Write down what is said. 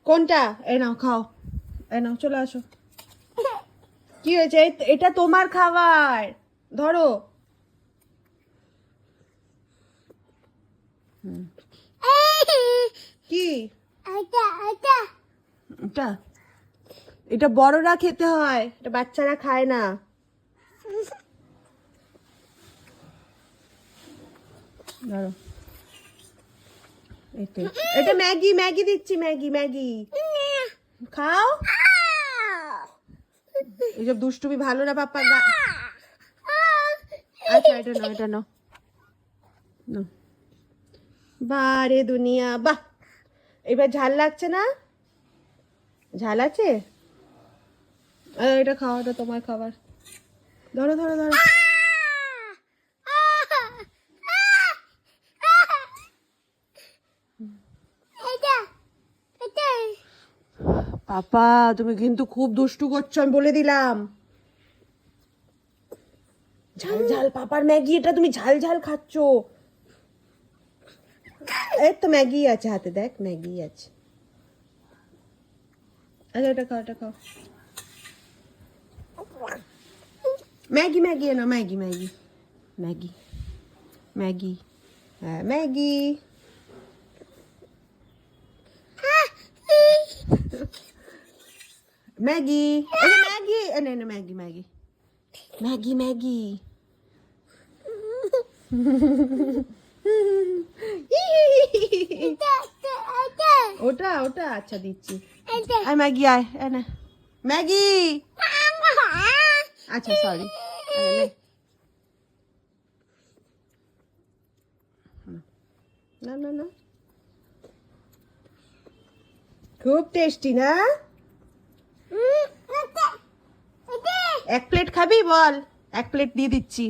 কোনটা? এই নাও খাও, এই নাও চলে আসো। কি হয়েছে? এটা তোমার খাবার, ধরো। কি এটা? এটা বড়রা খেতে হয়, এটা বাচ্চারা খায় না। ধরো, এটা ম্যাগি, ম্যাগি দিচ্ছি, ম্যাগি ম্যাগি খাও। এইসব দুষ্টুমি ভালো না পাপ্পা। আচ্ছা এটা নাও, এটা নাও। বারে দুনিয়া, বাহ। এবার ঝাল লাগছে না? ঝাল আছে? এটা খাও, এটা তোমার খাবার। ধরো ধরো ধরো। পাপা তুমি কিন্তু খুব দুষ্টু করছো, আমি বলে দিলাম। ঝাল ঝাল পাপার ম্যাগি, এটা তুমি ঝাল ঝাল খাচ্ছো। এই তো ম্যাগি আছে হাতে, দেখ ম্যাগি আছে। আচ্ছা এটা খাও, এটা খাও। ম্যাগি ম্যাগি এনো, ম্যাগি ম্যাগি ম্যাগি ম্যাগি, হ্যাঁ ম্যাগি। ম্যাগি, এই ম্যাগি এনে এনে, ম্যাগি ম্যাগি ম্যাগি ম্যাগি। ওটা ওটা আচ্ছা দিচ্ছি। আয় ম্যাগি আয়, এনে ম্যাগি। আচ্ছা সরি, না না না, খুব টেস্টি না? এক প্লেট খাবি বল? এক প্লেট দিয়ে দিচ্ছি।